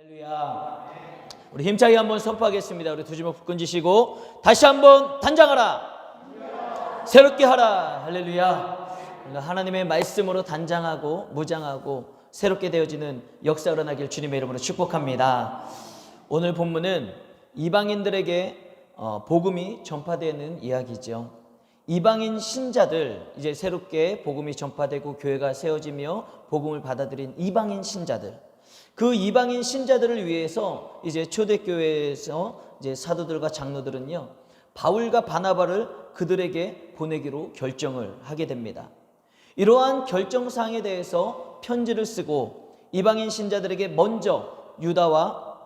할렐루야. 우리 힘차게 한번 선포하겠습니다. 우리 두 주먹 붙근지시고 다시 한번 단장하라. 새롭게 하라. 할렐루야. 하나님의 말씀으로 단장하고 무장하고 새롭게 되어지는 역사가 일어나길 주님의 이름으로 축복합니다. 오늘 본문은 이방인들에게 복음이 전파되는 이야기죠. 이방인 신자들, 이제 새롭게 복음이 전파되고 교회가 세워지며 복음을 받아들인 이방인 신자들, 그 이방인 신자들을 위해서 이제 초대교회에서 이제 사도들과 장로들은요, 바울과 바나바를 그들에게 보내기로 결정을 하게 됩니다. 이러한 결정사항에 대해서 편지를 쓰고 이방인 신자들에게 먼저 유다와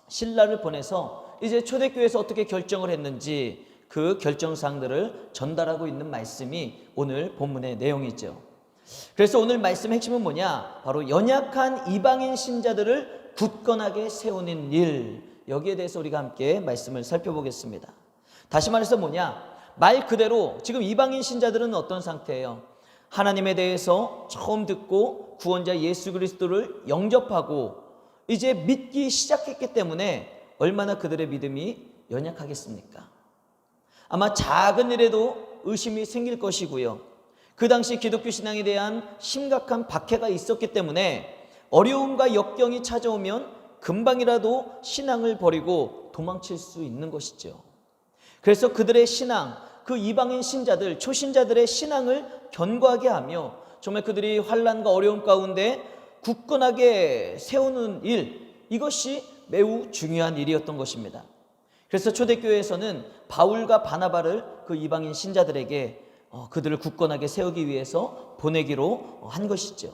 실라를 보내서 이제 초대교회에서 어떻게 결정을 했는지 그 결정사항들을 전달하고 있는 말씀이 오늘 본문의 내용이죠. 그래서 오늘 말씀의 핵심은 뭐냐? 바로 연약한 이방인 신자들을 굳건하게 세우는 일, 여기에 대해서 우리가 함께 말씀을 살펴보겠습니다. 다시 말해서 뭐냐? 말 그대로 지금 이방인 신자들은 어떤 상태예요? 하나님에 대해서 처음 듣고 구원자 예수 그리스도를 영접하고 이제 믿기 시작했기 때문에 얼마나 그들의 믿음이 연약하겠습니까? 아마 작은 일에도 의심이 생길 것이고요. 그 당시 기독교 신앙에 대한 심각한 박해가 있었기 때문에 어려움과 역경이 찾아오면 금방이라도 신앙을 버리고 도망칠 수 있는 것이죠. 그래서 그들의 신앙, 그 이방인 신자들, 초신자들의 신앙을 견고하게 하며 정말 그들이 환난과 어려움 가운데 굳건하게 세우는 일, 이것이 매우 중요한 일이었던 것입니다. 그래서 초대교회에서는 바울과 바나바를 그 이방인 신자들에게 그들을 굳건하게 세우기 위해서 보내기로 한 것이죠.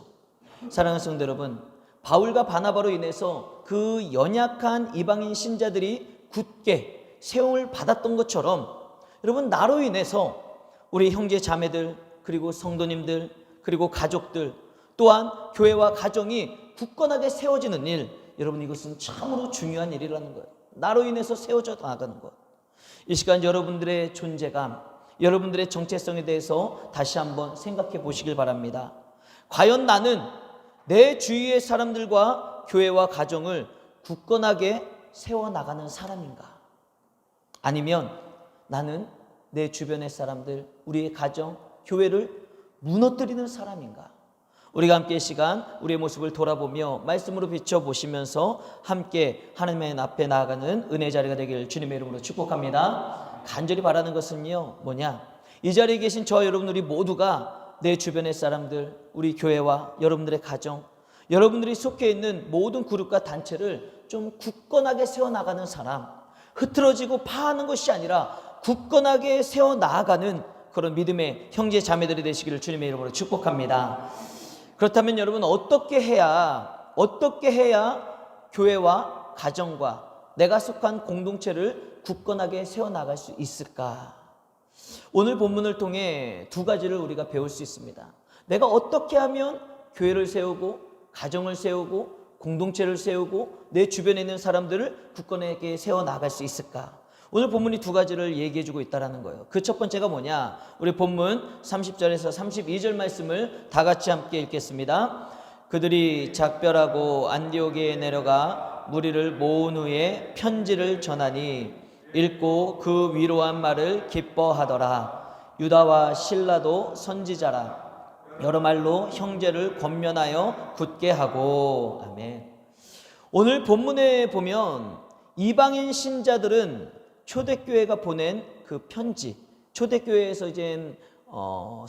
사랑하는 성도 여러분, 바울과 바나바로 인해서 그 연약한 이방인 신자들이 굳게 세움을 받았던 것처럼 여러분, 나로 인해서 우리 형제 자매들, 그리고 성도님들, 그리고 가족들, 또한 교회와 가정이 굳건하게 세워지는 일, 여러분, 이것은 참으로 중요한 일이라는 거예요. 나로 인해서 세워져 나가는 것. 이 시간 여러분들의 존재감, 여러분들의 정체성에 대해서 다시 한번 생각해 보시길 바랍니다. 과연 나는 내 주위의 사람들과 교회와 가정을 굳건하게 세워나가는 사람인가? 아니면 나는 내 주변의 사람들, 우리의 가정, 교회를 무너뜨리는 사람인가? 우리가 함께 이 시간 우리의 모습을 돌아보며 말씀으로 비춰보시면서 함께 하나님의 앞에 나아가는 은혜의 자리가 되길 주님의 이름으로 축복합니다. 간절히 바라는 것은요, 뭐냐? 이 자리에 계신 저와 여러분, 우리 모두가 내 주변의 사람들, 우리 교회와 여러분들의 가정, 여러분들이 속해 있는 모든 그룹과 단체를 좀 굳건하게 세워나가는 사람, 흐트러지고 파하는 것이 아니라 굳건하게 세워나가는 그런 믿음의 형제 자매들이 되시기를 주님의 이름으로 축복합니다. 그렇다면 여러분, 어떻게 해야 교회와 가정과 내가 속한 공동체를 굳건하게 세워나갈 수 있을까? 오늘 본문을 통해 두 가지를 우리가 배울 수 있습니다. 내가 어떻게 하면 교회를 세우고 가정을 세우고 공동체를 세우고 내 주변에 있는 사람들을 굳건하게 세워나갈 수 있을까? 오늘 본문이 두 가지를 얘기해주고 있다는 거예요. 그 첫 번째가 뭐냐? 우리 본문 30절에서 32절 말씀을 다 같이 함께 읽겠습니다. 그들이 작별하고 안디옥에 내려가 무리를 모은 후에 편지를 전하니 읽고 그 위로한 말을 기뻐하더라. 유다와 실라도 선지자라. 여러 말로 형제를 권면하여 굳게 하고. 아멘. 오늘 본문에 보면 이방인 신자들은 초대교회가 보낸 그 편지, 초대교회에서 이제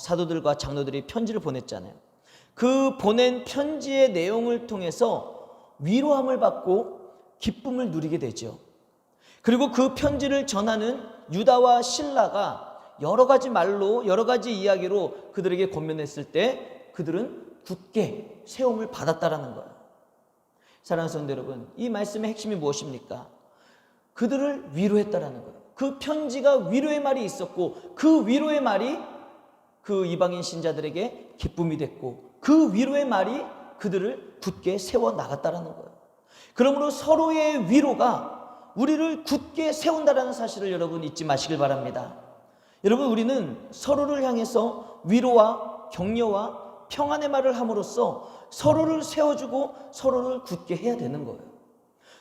사도들과 장로들이 편지를 보냈잖아요. 그 보낸 편지의 내용을 통해서 위로함을 받고 기쁨을 누리게 되죠. 그리고 그 편지를 전하는 유다와 실라가 여러 가지 말로, 여러 가지 이야기로 그들에게 권면했을 때 그들은 굳게 세움을 받았다라는 거예요. 사랑하는 성도 여러분, 이 말씀의 핵심이 무엇입니까? 그들을 위로했다라는 거예요. 그 편지가 위로의 말이 있었고 그 위로의 말이 그 이방인 신자들에게 기쁨이 됐고 그 위로의 말이 그들을 굳게 세워나갔다라는 거예요. 그러므로 서로의 위로가 우리를 굳게 세운다라는 사실을 여러분 잊지 마시길 바랍니다. 여러분, 우리는 서로를 향해서 위로와 격려와 평안의 말을 함으로써 서로를 세워주고 서로를 굳게 해야 되는 거예요.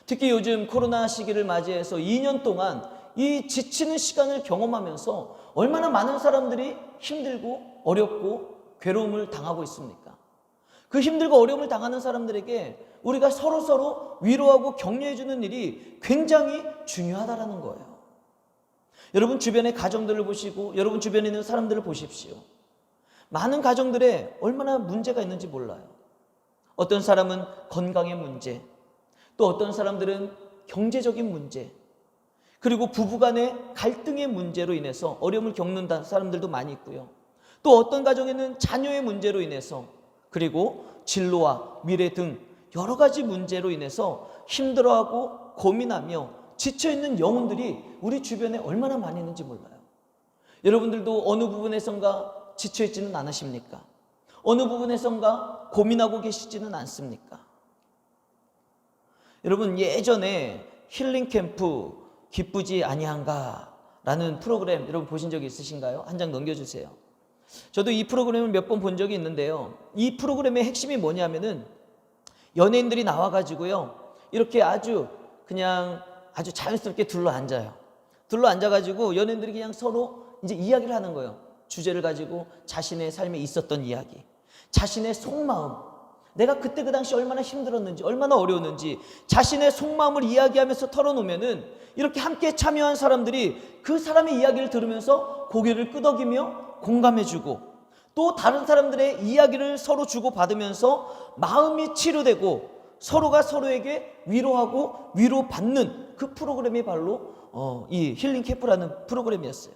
특히 요즘 코로나 시기를 맞이해서 2년 동안 이 지치는 시간을 경험하면서 얼마나 많은 사람들이 힘들고 어렵고 괴로움을 당하고 있습니까? 그 힘들고 어려움을 당하는 사람들에게 우리가 서로 위로하고 격려해주는 일이 굉장히 중요하다는 거예요. 여러분 주변의 가정들을 보시고 여러분 주변에 있는 사람들을 보십시오. 많은 가정들에 얼마나 문제가 있는지 몰라요. 어떤 사람은 건강의 문제, 또 어떤 사람들은 경제적인 문제, 그리고 부부간의 갈등의 문제로 인해서 어려움을 겪는 사람들도 많이 있고요. 또 어떤 가정에는 자녀의 문제로 인해서, 그리고 진로와 미래 등 여러 가지 문제로 인해서 힘들어하고 고민하며 지쳐있는 영혼들이 우리 주변에 얼마나 많이 있는지 몰라요. 여러분들도 어느 부분에선가 지쳐있지는 않으십니까? 어느 부분에선가 고민하고 계시지는 않습니까? 여러분, 예전에 힐링 캠프 기쁘지 아니한가 라는 프로그램 여러분 보신 적이 있으신가요? 한 장 넘겨주세요. 저도 이 프로그램을 몇 번 본 적이 있는데요, 이 프로그램의 핵심이 뭐냐면은 연예인들이 나와가지고요, 이렇게 아주 자연스럽게 둘러앉아요. 둘러앉아가지고 연예인들이 그냥 서로 이제 이야기를 하는 거예요. 주제를 가지고 자신의 삶에 있었던 이야기, 자신의 속마음, 내가 그때 그 당시 얼마나 힘들었는지, 얼마나 어려웠는지 자신의 속마음을 이야기하면서 털어놓으면은 이렇게 함께 참여한 사람들이 그 사람의 이야기를 들으면서 고개를 끄덕이며 공감해주고, 또 다른 사람들의 이야기를 서로 주고받으면서 마음이 치료되고 서로가 서로에게 위로하고 위로받는 그 프로그램이 바로 이 힐링 캠프라는 프로그램이었어요.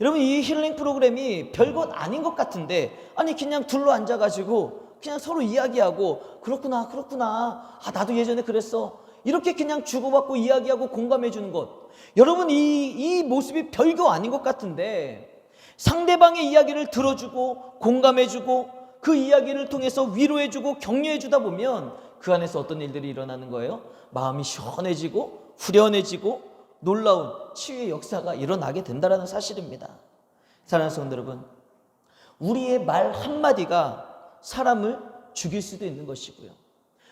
여러분, 이 힐링 프로그램이 별것 아닌 것 같은데, 아니 그냥 둘러앉아가지고 그냥 서로 이야기하고 그렇구나 나도 예전에 그랬어, 이렇게 그냥 주고받고 이야기하고 공감해 주는 것, 여러분 이 모습이 별거 아닌 것 같은데 상대방의 이야기를 들어주고 공감해주고 그 이야기를 통해서 위로해주고 격려해주다 보면 그 안에서 어떤 일들이 일어나는 거예요? 마음이 시원해지고 후련해지고 놀라운 치유의 역사가 일어나게 된다는 사실입니다. 사랑하는 성도 여러분, 우리의 말 한마디가 사람을 죽일 수도 있는 것이고요,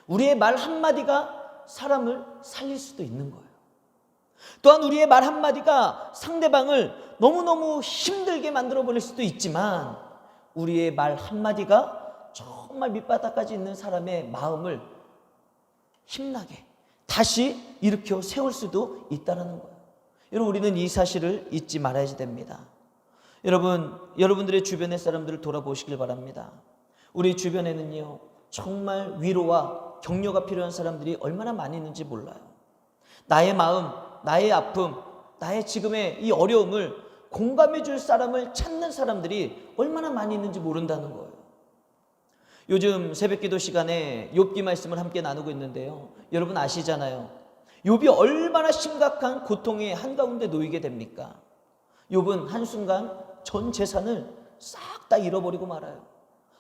우리의 말 한마디가 사람을 살릴 수도 있는 거예요. 또한 우리의 말 한마디가 상대방을 너무너무 힘들게 만들어버릴 수도 있지만, 우리의 말 한마디가 정말 밑바닥까지 있는 사람의 마음을 힘나게 다시 일으켜 세울 수도 있다는 거예요. 여러분, 우리는 이 사실을 잊지 말아야 됩니다. 여러분들의 주변의 사람들을 돌아보시길 바랍니다. 우리 주변에는요, 정말 위로와 격려가 필요한 사람들이 얼마나 많이 있는지 몰라요. 나의 마음, 나의 아픔, 나의 지금의 이 어려움을 공감해 줄 사람을 찾는 사람들이 얼마나 많이 있는지 모른다는 거예요. 요즘 새벽기도 시간에 욥기 말씀을 함께 나누고 있는데요, 여러분 아시잖아요. 욥이 얼마나 심각한 고통의 한가운데 놓이게 됩니까? 욥은 한순간 전 재산을 싹 다 잃어버리고 말아요.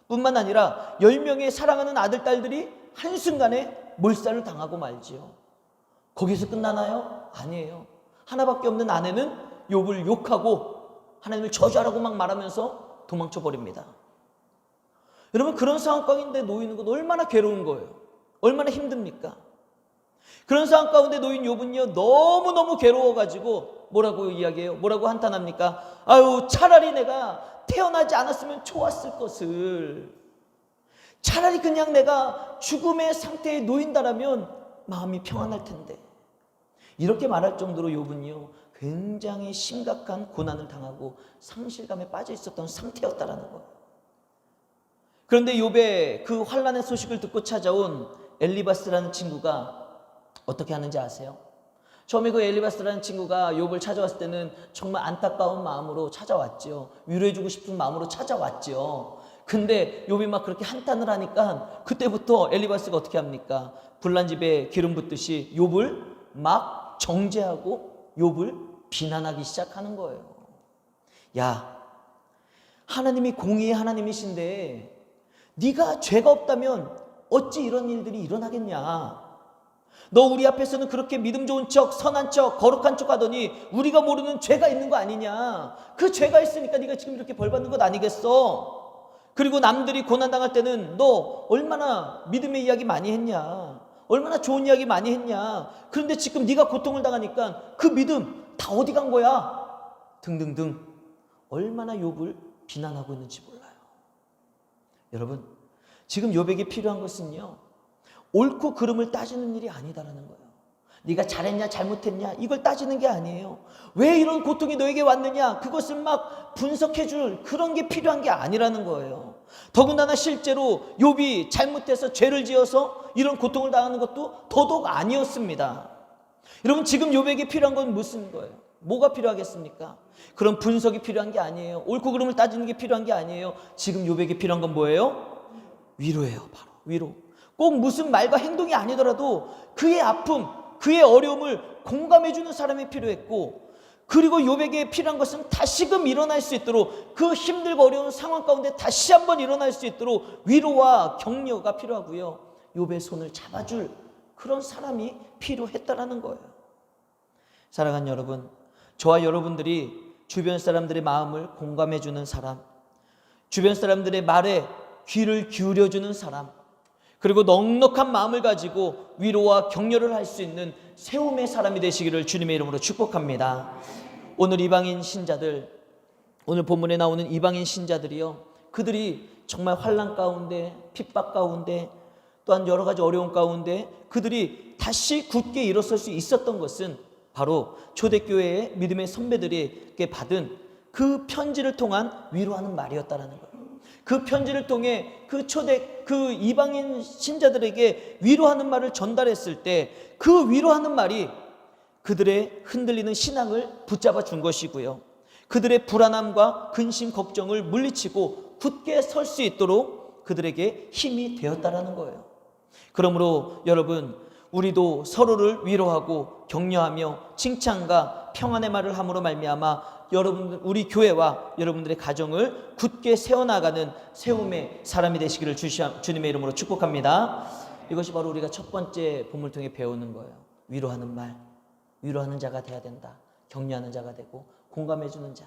뿐만 아니라 10명의 사랑하는 아들, 딸들이 한순간에 몰살을 당하고 말지요. 거기서 끝나나요? 아니에요. 하나밖에 없는 아내는 욥을 욕하고 하나님을 저주하라고 막 말하면서 도망쳐 버립니다. 여러분, 그런 상황 가운데 놓이는 것 얼마나 괴로운 거예요. 얼마나 힘듭니까? 그런 상황 가운데 놓인 욥은요, 너무너무 괴로워가지고 뭐라고 이야기해요? 뭐라고 한탄합니까? 아유, 차라리 내가 태어나지 않았으면 좋았을 것을, 차라리 그냥 내가 죽음의 상태에 놓인다라면 마음이 평안할 텐데, 이렇게 말할 정도로 욥은요 굉장히 심각한 고난을 당하고 상실감에 빠져 있었던 상태였다라는 거예요. 그런데 욥의 그 환난의 소식을 듣고 찾아온 엘리바스라는 친구가 어떻게 하는지 아세요? 처음에 그 엘리바스라는 친구가 욥을 찾아왔을 때는 정말 안타까운 마음으로 찾아왔죠. 위로해주고 싶은 마음으로 찾아왔죠. 근데 욥이 막 그렇게 한탄을 하니까 그때부터 엘리바스가 어떻게 합니까? 불난 집에 기름 붓듯이 욥을 막 정죄하고 욥을 비난하기 시작하는 거예요. 야, 하나님이 공의의 하나님이신데 네가 죄가 없다면 어찌 이런 일들이 일어나겠냐? 너 우리 앞에서는 그렇게 믿음 좋은 척, 선한 척, 거룩한 척 하더니 우리가 모르는 죄가 있는 거 아니냐? 그 죄가 있으니까 네가 지금 이렇게 벌 받는 것 아니겠어? 그리고 남들이 고난당할 때는 너 얼마나 믿음의 이야기 많이 했냐? 얼마나 좋은 이야기 많이 했냐. 그런데 지금 네가 고통을 당하니까 그 믿음 다 어디 간 거야? 등등등 얼마나 욥을 비난하고 있는지 몰라요. 여러분, 지금 욥에게 필요한 것은요, 옳고 그름을 따지는 일이 아니다라는 거예요. 네가 잘했냐 잘못했냐 이걸 따지는 게 아니에요. 왜 이런 고통이 너에게 왔느냐 그것을 막 분석해 줄 그런 게 필요한 게 아니라는 거예요. 더군다나 실제로 욥이 잘못해서 죄를 지어서 이런 고통을 당하는 것도 더더욱 아니었습니다. 여러분, 지금 욥에게 필요한 건 무슨 거예요? 뭐가 필요하겠습니까? 그런 분석이 필요한 게 아니에요. 옳고 그름을 따지는 게 필요한 게 아니에요. 지금 욥에게 필요한 건 뭐예요? 위로예요. 바로 위로. 꼭 무슨 말과 행동이 아니더라도 그의 아픔, 그의 어려움을 공감해주는 사람이 필요했고, 그리고 욥에게 필요한 것은 다시금 일어날 수 있도록 그 힘들고 어려운 상황 가운데 다시 한번 일어날 수 있도록 위로와 격려가 필요하고요, 욥의 손을 잡아줄 그런 사람이 필요했다라는 거예요. 사랑하는 여러분, 저와 여러분들이 주변 사람들의 마음을 공감해주는 사람, 주변 사람들의 말에 귀를 기울여주는 사람, 그리고 넉넉한 마음을 가지고 위로와 격려를 할 수 있는 세움의 사람이 되시기를 주님의 이름으로 축복합니다. 오늘 이방인 신자들, 오늘 본문에 나오는 이방인 신자들이요, 그들이 정말 환난 가운데, 핍박 가운데, 또한 여러 가지 어려움 가운데 그들이 다시 굳게 일어설 수 있었던 것은 바로 초대교회의 믿음의 선배들에게 받은 그 편지를 통한 위로하는 말이었다라는 거예요. 그 편지를 통해 그 이방인 신자들에게 위로하는 말을 전달했을 때 그 위로하는 말이 그들의 흔들리는 신앙을 붙잡아 준 것이고요, 그들의 불안함과 근심, 걱정을 물리치고 굳게 설 수 있도록 그들에게 힘이 되었다라는 거예요. 그러므로 여러분, 우리도 서로를 위로하고 격려하며 칭찬과 평안의 말을 함으로 말미암아 여러분, 우리 교회와 여러분들의 가정을 굳게 세워나가는 세움의 사람이 되시기를 주님의 이름으로 축복합니다. 이것이 바로 우리가 첫 번째 본문을 통해 배우는 거예요. 위로하는 말, 위로하는 자가 돼야 된다. 격려하는 자가 되고 공감해주는 자.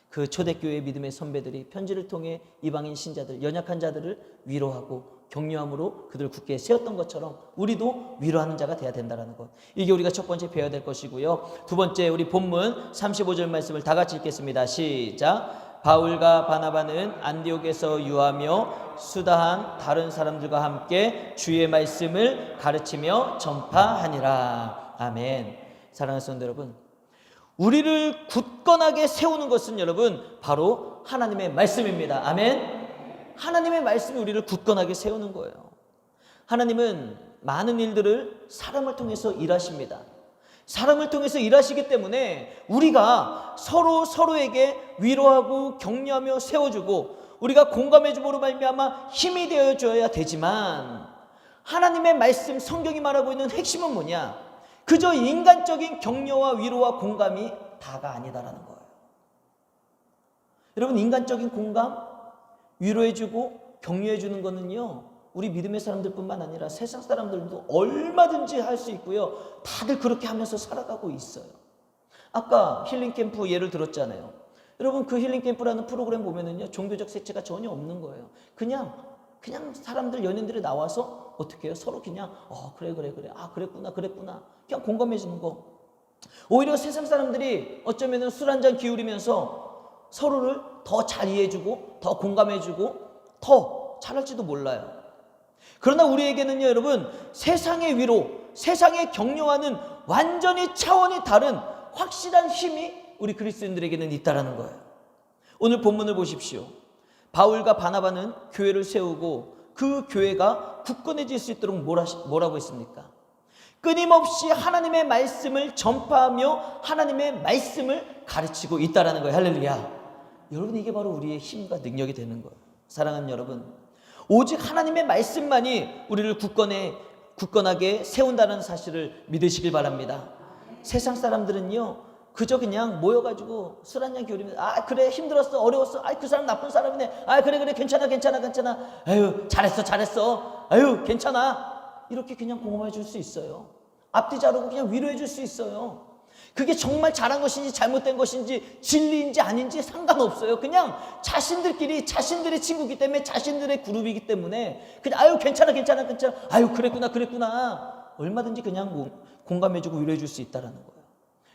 그 초대교회 믿음의 선배들이 편지를 통해 이방인 신자들, 연약한 자들을 위로하고 격려함으로 그들을 굳게 세웠던 것처럼 우리도 위로하는 자가 돼야 된다는 것, 이게 우리가 첫 번째 배워야 될 것이고요. 두 번째, 우리 본문 35절 말씀을 다 같이 읽겠습니다. 시작. 바울과 바나바는 안디옥에서 유하며 수다한 다른 사람들과 함께 주의 말씀을 가르치며 전파하니라. 아멘. 사랑하는 성도 여러분, 우리를 굳건하게 세우는 것은 여러분 바로 하나님의 말씀입니다. 아멘. 하나님의 말씀이 우리를 굳건하게 세우는 거예요. 하나님은 많은 일들을 사람을 통해서 일하십니다. 사람을 통해서 일하시기 때문에 우리가 서로에게 위로하고 격려하며 세워주고 우리가 공감해줌으로 말미암아 힘이 되어줘야 되지만, 하나님의 말씀, 성경이 말하고 있는 핵심은 뭐냐? 그저 인간적인 격려와 위로와 공감이 다가 아니다라는 거예요. 여러분, 인간적인 공감, 위로해주고 격려해주는 거는요, 우리 믿음의 사람들뿐만 아니라 세상 사람들도 얼마든지 할 수 있고요, 다들 그렇게 하면서 살아가고 있어요. 아까 힐링캠프 예를 들었잖아요. 여러분, 그 힐링캠프라는 프로그램 보면은요, 종교적 색채가 전혀 없는 거예요. 그냥 사람들, 연인들이 나와서 어떻게 해요? 서로 그냥 그래 아 그랬구나 그냥 공감해 주는 거. 오히려 세상 사람들이 어쩌면은 술 한잔 기울이면서 서로를 더 잘 이해해주고 더 공감해주고 더 잘할지도 몰라요. 그러나 우리에게는요, 여러분, 세상의 위로, 세상의 격려와는 완전히 차원이 다른 확실한 힘이 우리 그리스도인들에게는 있다라는 거예요. 오늘 본문을 보십시오. 바울과 바나바는 교회를 세우고 그 교회가 굳건해질 수 있도록 뭐라고 했습니까? 끊임없이 하나님의 말씀을 전파하며 하나님의 말씀을 가르치고 있다라는 거예요. 할렐루야. 여러분, 이게 바로 우리의 힘과 능력이 되는 거예요. 사랑하는 여러분, 오직 하나님의 말씀만이 우리를 굳건하게 세운다는 사실을 믿으시길 바랍니다. 세상 사람들은요, 그저 그냥 모여가지고 술 한잔 기울이면서 그래 힘들었어, 어려웠어, 그 사람 나쁜 사람이네, 그래 괜찮아, 아유 잘했어, 아유 괜찮아, 이렇게 그냥 공감해 줄 수 있어요. 앞뒤 자르고 그냥 위로해 줄 수 있어요. 그게 정말 잘한 것인지 잘못된 것인지 진리인지 아닌지 상관없어요. 그냥 자신들끼리, 자신들의 친구이기 때문에, 자신들의 그룹이기 때문에 그냥 괜찮아, 아유 그랬구나, 얼마든지 그냥 공감해주고 위로해줄 수 있다는 거예요.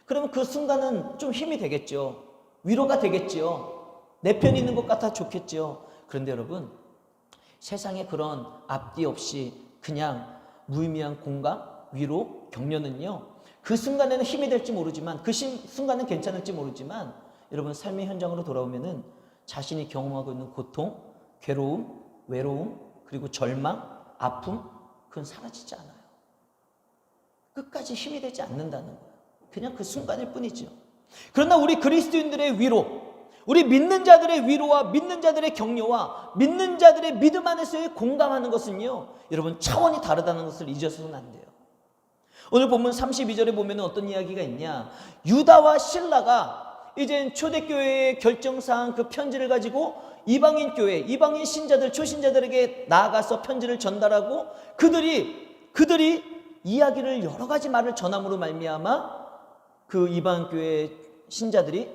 그러면 그 순간은 좀 힘이 되겠죠. 위로가 되겠죠. 내 편이 있는 것 같아 좋겠죠. 그런데 여러분, 세상에 그런 앞뒤 없이 그냥 무의미한 공감, 위로, 격려는요, 그 순간에는 힘이 될지 모르지만, 그 순간은 괜찮을지 모르지만, 여러분 삶의 현장으로 돌아오면은 자신이 경험하고 있는 고통, 괴로움, 외로움, 그리고 절망, 아픔, 그건 사라지지 않아요. 끝까지 힘이 되지 않는다는 거예요. 그냥 그 순간일 뿐이죠. 그러나 우리 그리스도인들의 위로, 우리 믿는 자들의 위로와 믿는 자들의 격려와 믿는 자들의 믿음 안에서의 공감하는 것은요, 여러분 차원이 다르다는 것을 잊어서는 안 돼요. 오늘 본문 32절에 보면 어떤 이야기가 있냐, 유다와 실라가 이제 초대교회의 결정사항 그 편지를 가지고 이방인 교회, 이방인 신자들, 초신자들에게 나아가서 편지를 전달하고 그들이 이야기를 여러 가지 말을 전함으로 말미암아 그 이방인 교회 신자들이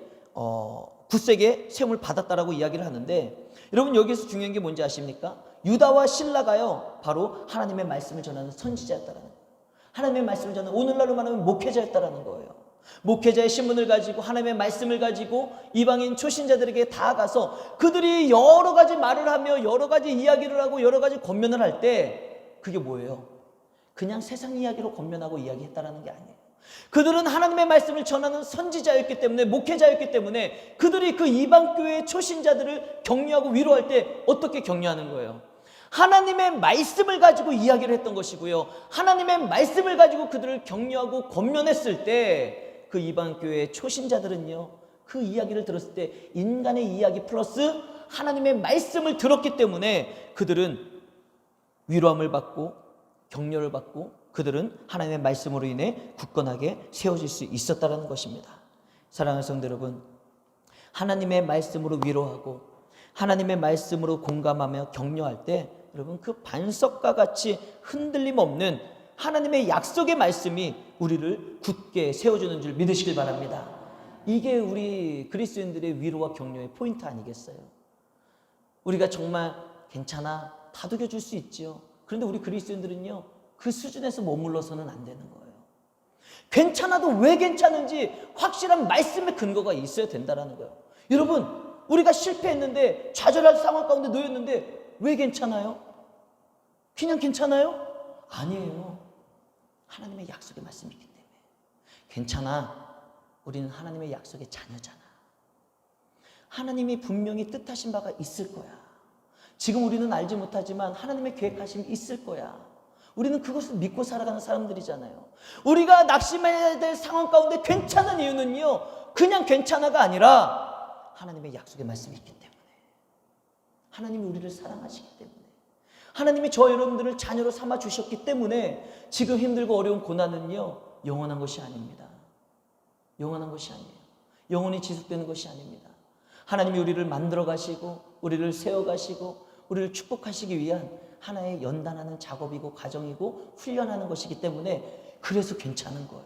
굳세게 세움을 받았다라고 이야기를 하는데, 여러분 여기서 중요한 게 뭔지 아십니까? 유다와 실라가요 바로 하나님의 말씀을 전하는 선지자였다라는 거예요. 하나님의 말씀을 전하는, 오늘날로 말하면 목회자였다라는 거예요. 목회자의 신분을 가지고 하나님의 말씀을 가지고 이방인 초신자들에게 다가가서 그들이 여러 가지 말을 하며 여러 가지 이야기를 하고 여러 가지 권면을 할 때 그게 뭐예요? 그냥 세상 이야기로 권면하고 이야기했다라는 게 아니에요. 그들은 하나님의 말씀을 전하는 선지자였기 때문에, 목회자였기 때문에 그들이 그 이방교회의 초신자들을 격려하고 위로할 때 어떻게 격려하는 거예요? 하나님의 말씀을 가지고 이야기를 했던 것이고요, 하나님의 말씀을 가지고 그들을 격려하고 권면했을 때 그 이방교회의 초신자들은요, 그 이야기를 들었을 때 인간의 이야기 플러스 하나님의 말씀을 들었기 때문에 그들은 위로함을 받고 격려를 받고 그들은 하나님의 말씀으로 인해 굳건하게 세워질 수 있었다는 것입니다. 사랑하는 성도 여러분, 하나님의 말씀으로 위로하고 하나님의 말씀으로 공감하며 격려할 때 여러분 그 반석과 같이 흔들림 없는 하나님의 약속의 말씀이 우리를 굳게 세워주는 줄 믿으시길 바랍니다. 이게 우리 그리스도인들의 위로와 격려의 포인트 아니겠어요? 우리가 정말 괜찮아 다독여 줄 수 있지요. 그런데 우리 그리스도인들은요 그 수준에서 머물러서는 안 되는 거예요. 괜찮아도 왜 괜찮은지 확실한 말씀의 근거가 있어야 된다는 거예요. 여러분, 우리가 실패했는데 좌절할 상황 가운데 놓였는데 왜 괜찮아요? 그냥 괜찮아요? 아니에요. 하나님의 약속의 말씀이 있기 때문에. 괜찮아, 우리는 하나님의 약속의 자녀잖아. 하나님이 분명히 뜻하신 바가 있을 거야. 지금 우리는 알지 못하지만 하나님의 계획하심이 있을 거야. 우리는 그것을 믿고 살아가는 사람들이잖아요. 우리가 낙심해야 될 상황 가운데 괜찮은 이유는요, 그냥 괜찮아가 아니라 하나님의 약속의 말씀이 있기 때문에, 하나님이 우리를 사랑하시기 때문에, 하나님이 저 여러분들을 자녀로 삼아 주셨기 때문에 지금 힘들고 어려운 고난은요 영원한 것이 아닙니다. 영원한 것이 아니에요. 영원히 지속되는 것이 아닙니다. 하나님이 우리를 만들어 가시고 우리를 세워 가시고 우리를 축복하시기 위한 하나의 연단하는 작업이고 과정이고 훈련하는 것이기 때문에 그래서 괜찮은 거예요.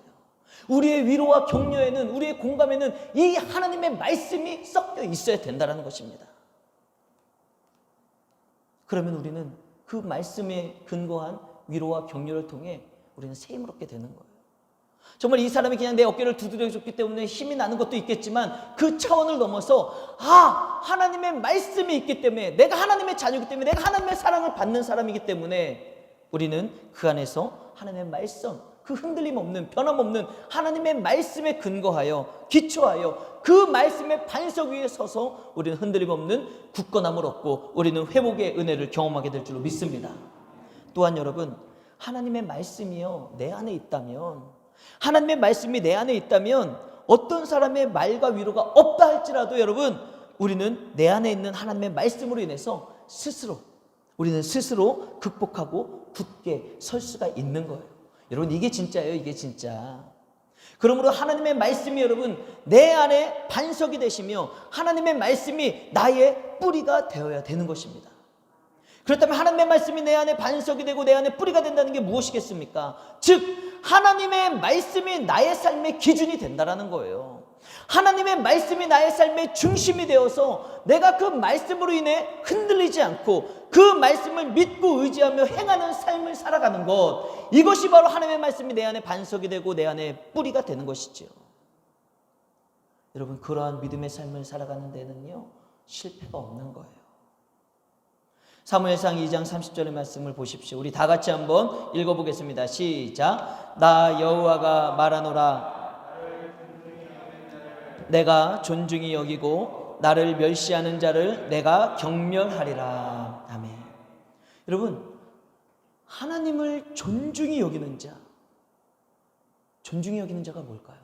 우리의 위로와 격려에는, 우리의 공감에는 이 하나님의 말씀이 섞여 있어야 된다는 것입니다. 그러면 우리는 그 말씀에 근거한 위로와 격려를 통해 우리는 새 힘을 얻게 되는 거예요. 정말 이 사람이 그냥 내 어깨를 두드려줬기 때문에 힘이 나는 것도 있겠지만 그 차원을 넘어서 하나님의 말씀이 있기 때문에, 내가 하나님의 자녀이기 때문에, 내가 하나님의 사랑을 받는 사람이기 때문에 우리는 그 안에서 하나님의 말씀, 그 흔들림 없는, 변함없는 하나님의 말씀에 근거하여 기초하여 그 말씀의 반석 위에 서서 우리는 흔들림 없는 굳건함을 얻고 우리는 회복의 은혜를 경험하게 될 줄로 믿습니다. 또한 여러분, 하나님의 말씀이요 내 안에 있다면, 하나님의 말씀이 내 안에 있다면 어떤 사람의 말과 위로가 없다 할지라도 여러분, 우리는 내 안에 있는 하나님의 말씀으로 인해서 우리는 스스로 극복하고 굳게 설 수가 있는 거예요. 여러분, 이게 진짜예요. 이게 진짜. 그러므로 하나님의 말씀이 여러분 내 안에 반석이 되시며 하나님의 말씀이 나의 뿌리가 되어야 되는 것입니다. 그렇다면 하나님의 말씀이 내 안에 반석이 되고 내 안에 뿌리가 된다는 게 무엇이겠습니까? 즉 하나님의 말씀이 나의 삶의 기준이 된다는 거예요. 하나님의 말씀이 나의 삶의 중심이 되어서 내가 그 말씀으로 인해 흔들리지 않고 그 말씀을 믿고 의지하며 행하는 삶을 살아가는 것, 이것이 바로 하나님의 말씀이 내 안에 반석이 되고 내 안에 뿌리가 되는 것이지요. 여러분, 그러한 믿음의 삶을 살아가는 데는요, 실패가 없는 거예요. 사무엘상 2장 30절의 말씀을 보십시오. 우리 다 같이 한번 읽어보겠습니다. 시작. 나 여호와가 말하노라. 내가 존중히 여기고 나를 멸시하는 자를 내가 경멸하리라. 아멘. 여러분, 하나님을 존중히 여기는 자, 존중히 여기는 자가 뭘까요?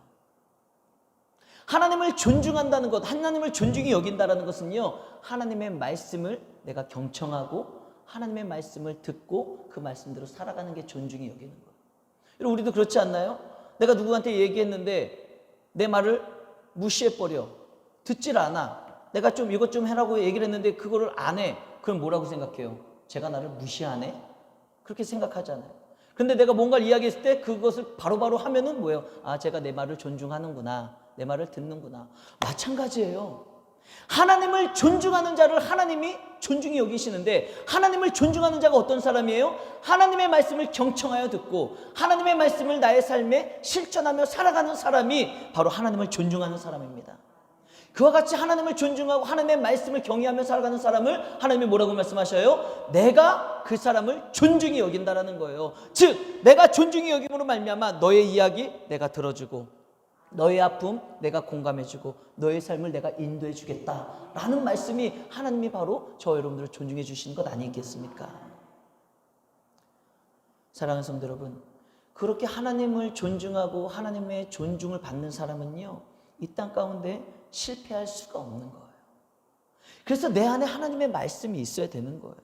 하나님을 존중한다는 것, 하나님을 존중히 여긴다는 것은요, 하나님의 말씀을 내가 경청하고 하나님의 말씀을 듣고 그 말씀대로 살아가는 게 존중히 여기는 거예요. 여러분, 우리도 그렇지 않나요? 내가 누구한테 얘기했는데 내 말을 무시해버려, 듣질 않아. 내가 좀 이것 좀 해라고 얘기를 했는데 그거를 안 해. 그럼 뭐라고 생각해요? 제가 나를 무시하네? 그렇게 생각하잖아요. 근데 내가 뭔가를 이야기했을 때 그것을 바로바로 하면은 뭐예요? 아, 제가 내 말을 존중하는구나, 내 말을 듣는구나. 마찬가지예요. 하나님을 존중하는 자를 하나님이 존중히 여기시는데, 하나님을 존중하는 자가 어떤 사람이에요? 하나님의 말씀을 경청하여 듣고 하나님의 말씀을 나의 삶에 실천하며 살아가는 사람이 바로 하나님을 존중하는 사람입니다. 그와 같이 하나님을 존중하고 하나님의 말씀을 경외하며 살아가는 사람을 하나님이 뭐라고 말씀하셔요? 내가 그 사람을 존중히 여긴다라는 거예요. 즉, 내가 존중히 여김으로 말미암아 너의 이야기 내가 들어주고 너의 아픔 내가 공감해주고 너의 삶을 내가 인도해 주겠다라는 말씀이 하나님이 바로 저 여러분들을 존중해 주시는 것 아니겠습니까? 사랑하는 성도 여러분, 그렇게 하나님을 존중하고 하나님의 존중을 받는 사람은요, 이 땅 가운데 실패할 수가 없는 거예요. 그래서 내 안에 하나님의 말씀이 있어야 되는 거예요.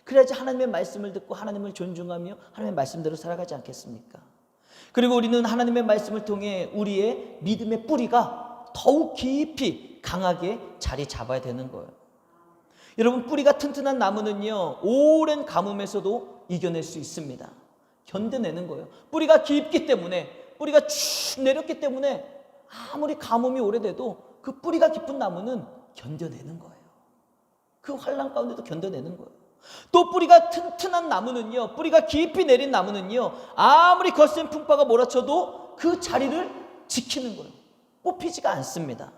그래야지 하나님의 말씀을 듣고 하나님을 존중하며 하나님의 말씀대로 살아가지 않겠습니까? 그리고 우리는 하나님의 말씀을 통해 우리의 믿음의 뿌리가 더욱 깊이 강하게 자리 잡아야 되는 거예요. 여러분, 뿌리가 튼튼한 나무는요, 오랜 가뭄에서도 이겨낼 수 있습니다. 견뎌내는 거예요. 뿌리가 깊기 때문에, 뿌리가 쭉 내렸기 때문에 아무리 가뭄이 오래돼도 그 뿌리가 깊은 나무는 견뎌내는 거예요. 그 환난 가운데도 견뎌내는 거예요. 또 뿌리가 튼튼한 나무는요, 뿌리가 깊이 내린 나무는요, 아무리 거센 풍파가 몰아쳐도 그 자리를 지키는 거예요. 뽑히지가 않습니다.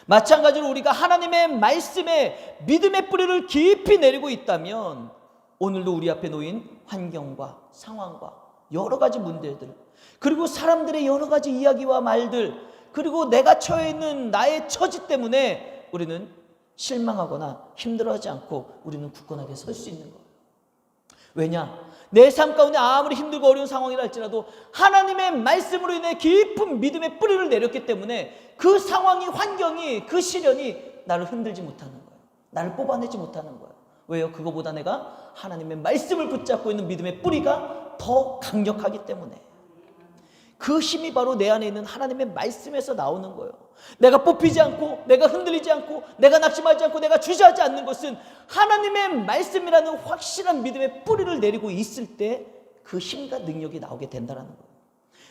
마찬가지로 우리가 하나님의 말씀에 믿음의 뿌리를 깊이 내리고 있다면 오늘도 우리 앞에 놓인 환경과 상황과 여러 가지 문제들, 그리고 사람들의 여러 가지 이야기와 말들, 그리고 내가 처해 있는 나의 처지 때문에 우리는 실망하거나 힘들어하지 않고 우리는 굳건하게 설 수 있는 거예요. 왜냐? 내 삶 가운데 아무리 힘들고 어려운 상황이라 할지라도 하나님의 말씀으로 인해 깊은 믿음의 뿌리를 내렸기 때문에 그 상황이, 환경이, 그 시련이 나를 흔들지 못하는 거예요. 나를 뽑아내지 못하는 거예요. 왜요? 그거보다 내가 하나님의 말씀을 붙잡고 있는 믿음의 뿌리가 더 강력하기 때문에. 그 힘이 바로 내 안에 있는 하나님의 말씀에서 나오는 거예요. 내가 뽑히지 않고, 내가 흔들리지 않고, 내가 낙심하지 않고, 내가 주저하지 않는 것은 하나님의 말씀이라는 확실한 믿음의 뿌리를 내리고 있을 때 그 힘과 능력이 나오게 된다는 거예요.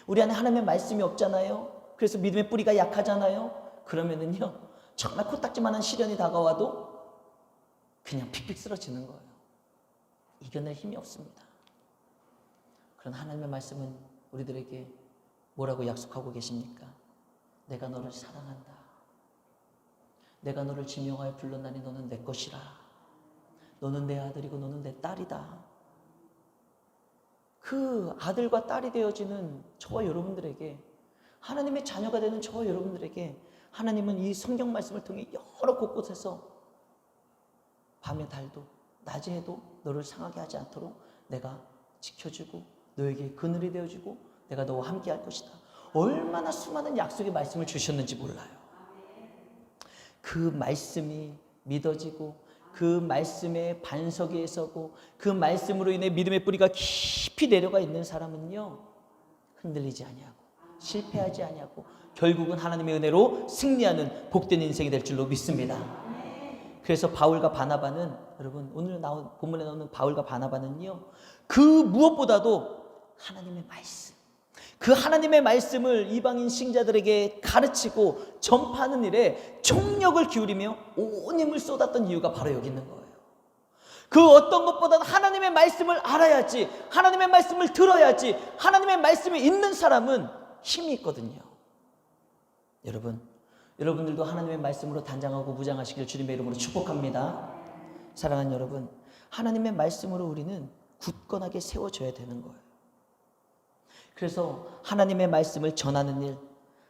우리 안에 하나님의 말씀이 없잖아요. 그래서 믿음의 뿌리가 약하잖아요. 그러면은요, 정말 코딱지만한 시련이 다가와도 그냥 픽픽 쓰러지는 거예요. 이겨낼 힘이 없습니다. 그런 하나님의 말씀은 우리들에게 뭐라고 약속하고 계십니까? 내가 너를 사랑한다. 내가 너를 지명하여 불렀나니 너는 내 것이라. 너는 내 아들이고 너는 내 딸이다. 그 아들과 딸이 되어지는 저와 여러분들에게, 하나님의 자녀가 되는 저와 여러분들에게 하나님은 이 성경 말씀을 통해 여러 곳곳에서 밤에 달도 낮에 해도 너를 상하게 하지 않도록 내가 지켜주고 너에게 그늘이 되어주고 내가 너와 함께 할 것이다. 얼마나 수많은 약속의 말씀을 주셨는지 몰라요. 그 말씀이 믿어지고 그 말씀에 반석에 서고 그 말씀으로 인해 믿음의 뿌리가 깊이 내려가 있는 사람은요, 흔들리지 아니하고 실패하지 아니하고 결국은 하나님의 은혜로 승리하는 복된 인생이 될 줄로 믿습니다. 그래서 바울과 바나바는, 여러분 오늘 본문에 나오는 바울과 바나바는요, 그 무엇보다도 하나님의 말씀, 그 하나님의 말씀을 이방인 신자들에게 가르치고 전파하는 일에 총력을 기울이며 온 힘을 쏟았던 이유가 바로 여기 있는 거예요. 그 어떤 것보다는 하나님의 말씀을 알아야지, 하나님의 말씀을 들어야지, 하나님의 말씀이 있는 사람은 힘이 있거든요. 여러분들도 하나님의 말씀으로 단장하고 무장하시길 주님의 이름으로 축복합니다. 사랑하는 여러분, 하나님의 말씀으로 우리는 굳건하게 세워져야 되는 거예요. 그래서 하나님의 말씀을 전하는 일,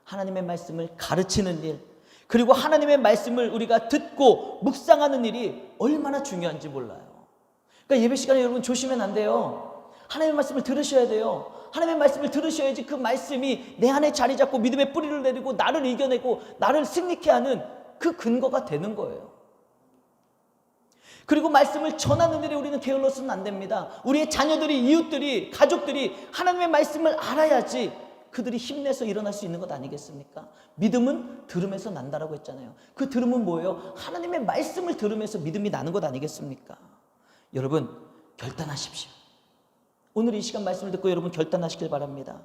하나님의 말씀을 가르치는 일, 그리고 하나님의 말씀을 우리가 듣고 묵상하는 일이 얼마나 중요한지 몰라요. 그러니까 예배 시간에 여러분 조심하면 안 돼요. 하나님의 말씀을 들으셔야 돼요. 하나님의 말씀을 들으셔야지 그 말씀이 내 안에 자리 잡고 믿음의 뿌리를 내리고 나를 이겨내고 나를 승리케 하는 그 근거가 되는 거예요. 그리고 말씀을 전하는 일에 우리는 게을러서는 안 됩니다. 우리의 자녀들이, 이웃들이, 가족들이 하나님의 말씀을 알아야지 그들이 힘내서 일어날 수 있는 것 아니겠습니까? 믿음은 들음에서 난다라고 했잖아요. 그 들음은 뭐예요? 하나님의 말씀을 들으면서 믿음이 나는 것 아니겠습니까? 여러분, 결단하십시오. 오늘 이 시간 말씀을 듣고 여러분 결단하시길 바랍니다.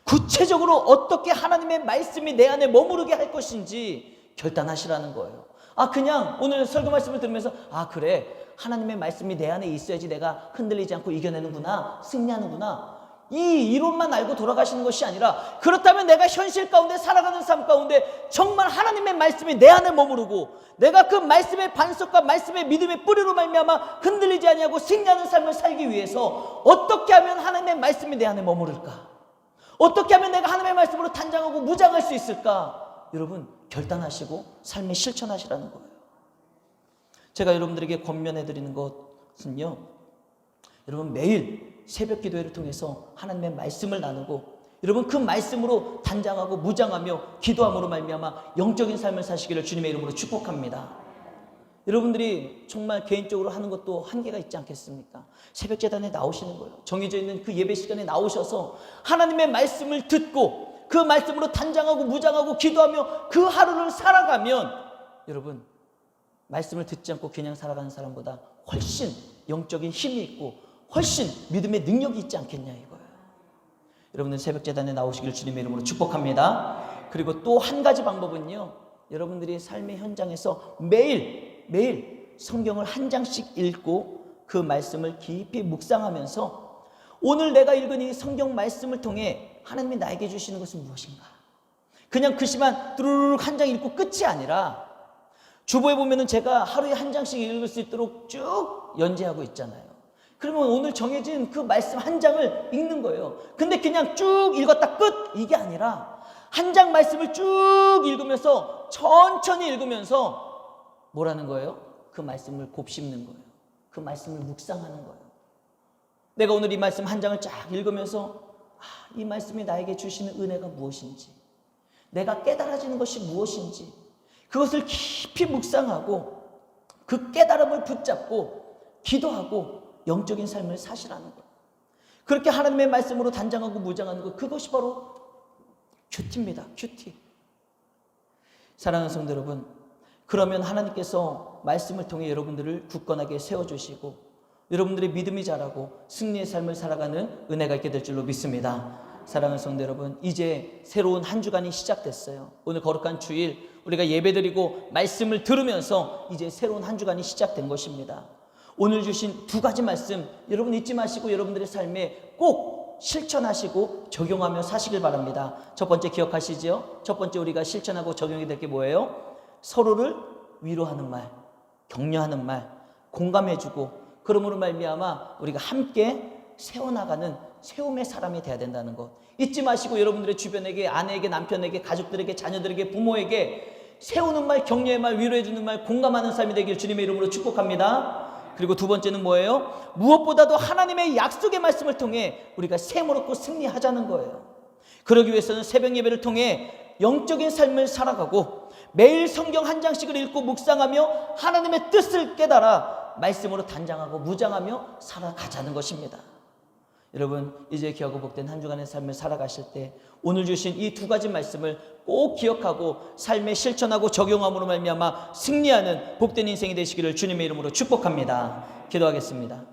구체적으로 어떻게 하나님의 말씀이 내 안에 머무르게 할 것인지 결단하시라는 거예요. 그냥 오늘 설교 말씀을 들으면서 그래, 하나님의 말씀이 내 안에 있어야지 내가 흔들리지 않고 이겨내는구나, 승리하는구나, 이 이론만 알고 돌아가시는 것이 아니라, 그렇다면 내가 현실 가운데 살아가는 삶 가운데 정말 하나님의 말씀이 내 안에 머무르고 내가 그 말씀의 반석과 말씀의 믿음의 뿌리로 말미암아 흔들리지 아니하고 승리하는 삶을 살기 위해서 어떻게 하면 하나님의 말씀이 내 안에 머무를까? 어떻게 하면 내가 하나님의 말씀으로 단장하고 무장할 수 있을까? 여러분, 결단하시고 삶에 실천하시라는 거예요. 제가 여러분들에게 권면해 드리는 것은요, 여러분 매일 새벽 기도회를 통해서 하나님의 말씀을 나누고 여러분 그 말씀으로 단장하고 무장하며 기도함으로 말미암아 영적인 삶을 사시기를 주님의 이름으로 축복합니다. 여러분들이 정말 개인적으로 하는 것도 한계가 있지 않겠습니까? 새벽 제단에 나오시는 거예요. 정해져 있는 그 예배 시간에 나오셔서 하나님의 말씀을 듣고 그 말씀으로 단장하고 무장하고 기도하며 그 하루를 살아가면 여러분 말씀을 듣지 않고 그냥 살아가는 사람보다 훨씬 영적인 힘이 있고 훨씬 믿음의 능력이 있지 않겠냐 이거예요. 여러분들 새벽 제단에 나오시길 주님의 이름으로 축복합니다. 그리고 또 한 가지 방법은요, 여러분들이 삶의 현장에서 매일 성경을 한 장씩 읽고 그 말씀을 깊이 묵상하면서 오늘 내가 읽은 이 성경 말씀을 통해 하나님이 나에게 주시는 것은 무엇인가? 그냥 글씨만 뚜루룩 한 장 읽고 끝이 아니라 주보에 보면은 제가 하루에 한 장씩 읽을 수 있도록 쭉 연재하고 있잖아요. 그러면 오늘 정해진 그 말씀 한 장을 읽는 거예요. 근데 그냥 쭉 읽었다 끝 이게 아니라 한 장 말씀을 쭉 읽으면서 천천히 읽으면서 뭐라는 거예요? 그 말씀을 곱씹는 거예요. 그 말씀을 묵상하는 거예요. 내가 오늘 이 말씀 한 장을 쫙 읽으면서 이 말씀이 나에게 주시는 은혜가 무엇인지, 내가 깨달아지는 것이 무엇인지 그것을 깊이 묵상하고 그 깨달음을 붙잡고 기도하고 영적인 삶을 사시라는 거예요. 그렇게 하나님의 말씀으로 단장하고 무장하는 것, 그것이 바로 큐티입니다. 큐티. 사랑하는 성도 여러분, 그러면 하나님께서 말씀을 통해 여러분들을 굳건하게 세워주시고 여러분들의 믿음이 자라고 승리의 삶을 살아가는 은혜가 있게 될 줄로 믿습니다. 사랑하는 성도 여러분, 이제 새로운 한 주간이 시작됐어요. 오늘 거룩한 주일 우리가 예배드리고 말씀을 들으면서 이제 새로운 한 주간이 시작된 것입니다. 오늘 주신 두 가지 말씀 여러분 잊지 마시고 여러분들의 삶에 꼭 실천하시고 적용하며 사시길 바랍니다. 첫 번째 기억하시죠? 첫 번째 우리가 실천하고 적용이 될 게 뭐예요? 서로를 위로하는 말, 격려하는 말, 공감해주고 그러므로 말미암아 우리가 함께 세워나가는 세움의 사람이 돼야 된다는 것 잊지 마시고 여러분들의 주변에게, 아내에게, 남편에게, 가족들에게, 자녀들에게, 부모에게 세우는 말, 격려의 말, 위로해주는 말, 공감하는 삶이 되길 주님의 이름으로 축복합니다. 그리고 두 번째는 뭐예요? 무엇보다도 하나님의 약속의 말씀을 통해 우리가 셈을 얻고 승리하자는 거예요. 그러기 위해서는 새벽 예배를 통해 영적인 삶을 살아가고 매일 성경 한 장씩을 읽고 묵상하며 하나님의 뜻을 깨달아 말씀으로 단장하고 무장하며 살아가자는 것입니다. 여러분 이제 귀하고 복된 한 주간의 삶을 살아가실 때 오늘 주신 이 두 가지 말씀을 꼭 기억하고 삶에 실천하고 적용함으로 말미암아 승리하는 복된 인생이 되시기를 주님의 이름으로 축복합니다. 기도하겠습니다.